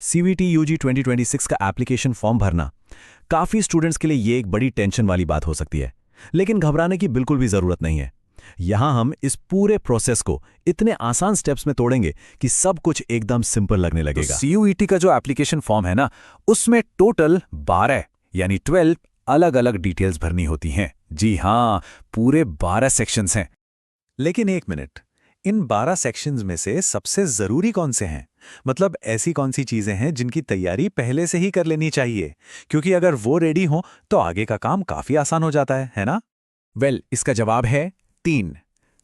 CVT UG 2026 का application form भरना काफ़ी स्टूडेंट्स के लिए ये एक बड़ी टेंशन वाली बात हो सकती है, लेकिन घबराने की बिल्कुल भी ज़रूरत नहीं है। यहाँ हम इस पूरे प्रोसेस को इतने आसान स्टेप्स में तोड़ेंगे कि सब कुछ एकदम सिंपल लगने लगेगा। CUET का जो एप्लीकेशन फॉर्म है ना, उसमें टोटल 12 यानी 12 अलग अलग डिटेल्स भरनी होती हैं। जी हाँ, पूरे 12 सेक्शंस हैं। लेकिन एक मिनट, इन 12 सेक्शंस में से सबसे जरूरी कौन से हैं? मतलब ऐसी कौन सी चीजें हैं जिनकी तैयारी पहले से ही कर लेनी चाहिए? क्योंकि अगर वो रेडी हो तो आगे का काम काफी आसान हो जाता है ना? इसका जवाब है 3।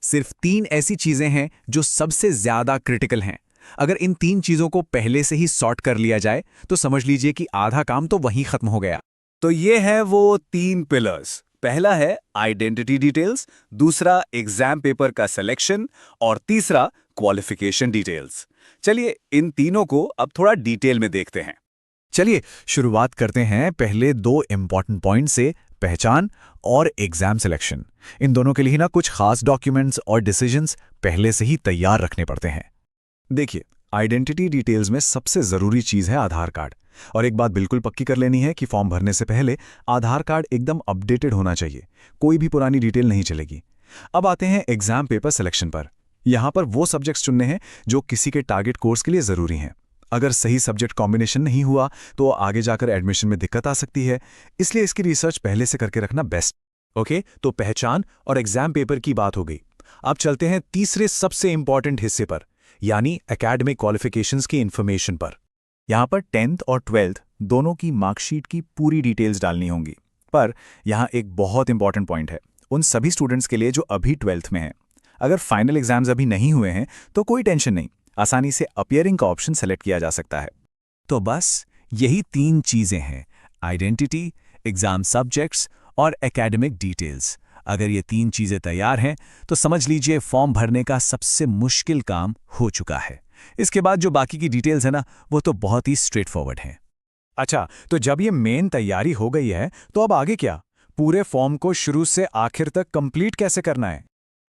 सिर्फ 3 ऐसी चीजें हैं जो सबसे ज्यादा क्रिटिकल हैं। अगर इन 3 चीजों को पहले से ही सॉर्ट कर लिया जाए तो समझ लीजिए कि आधा काम तो वहीं खत्म हो गया। तो ये है वो 3 पिलर्स। पहला है आइडेंटिटी डिटेल्स, दूसरा एग्जाम पेपर का सिलेक्शन और तीसरा क्वालिफिकेशन डिटेल्स। चलिए इन तीनों को अब थोड़ा डिटेल में देखते हैं। चलिए शुरुआत करते हैं पहले 2 इंपॉर्टेंट पॉइंट से, पहचान और एग्जाम सिलेक्शन। इन दोनों के लिए ना कुछ खास डॉक्यूमेंट्स और डिसीजंस पहले से ही तैयार रखने पड़ते हैं। देखिए, आइडेंटिटी डिटेल्स में सबसे जरूरी चीज है आधार कार्ड। और एक बात बिल्कुल पक्की कर लेनी है कि फॉर्म भरने से पहले आधार कार्ड एकदम अपडेटेड होना चाहिए, कोई भी पुरानी डिटेल नहीं चलेगी। अब आते हैं एग्जाम पेपर सिलेक्शन पर। यहां पर वो सब्जेक्ट्स चुनने हैं जो किसी के टारगेट कोर्स के लिए जरूरी हैं। अगर सही सब्जेक्ट कॉम्बिनेशन नहीं हुआ तो आगे जाकर एडमिशन में दिक्कत आ सकती है, इसलिए इसकी रिसर्च पहले से करके रखना बेस्ट। ओके, तो पहचान और एग्जाम पेपर की बात हो गई। अब चलते हैं तीसरे सबसे इंपॉर्टेंट हिस्से पर, यानी एकेडमिक क्वालिफिकेशंस की इंफॉर्मेशन पर। यहाँ पर 10th और 12th दोनों की मार्कशीट की पूरी डिटेल्स डालनी होंगी। पर यहाँ एक बहुत इंपॉर्टेंट पॉइंट है उन सभी स्टूडेंट्स के लिए जो अभी 12th में हैं। अगर फाइनल एग्जाम्स अभी नहीं हुए हैं तो कोई टेंशन नहीं, आसानी से अपीयरिंग का ऑप्शन सेलेक्ट किया जा सकता है। तो बस यही 3 चीज़ें हैं, आइडेंटिटी, एग्जाम सब्जेक्ट्स और एकेडमिक डिटेल्स। अगर ये 3 चीज़ें तैयार हैं तो समझ लीजिए फॉर्म भरने का सबसे मुश्किल काम हो चुका है। इसके बाद जो बाकी की डिटेल्स है ना, वो तो बहुत ही स्ट्रेट फॉरवर्ड हैं। अच्छा, तो जब ये मेन तैयारी हो गई है तो अब आगे क्या? पूरे फॉर्म को शुरू से आखिर तक कंप्लीट कैसे करना है?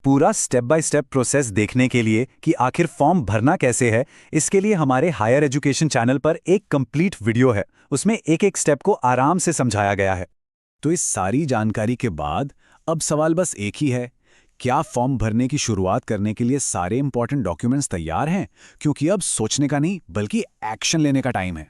पूरा स्टेप बाय स्टेप प्रोसेस देखने के लिए कि आखिर फॉर्म भरना कैसे है, इसके लिए हमारे हायर एजुकेशन चैनल पर एक कंप्लीट वीडियो है। उसमें एक एक स्टेप को आराम से समझाया गया है। तो इस सारी जानकारी के बाद अब सवाल बस एक ही है, क्या फॉर्म भरने की शुरुआत करने के लिए सारे इंपॉर्टेंट डॉक्यूमेंट्स तैयार हैं? क्योंकि अब सोचने का नहीं बल्कि एक्शन लेने का टाइम है।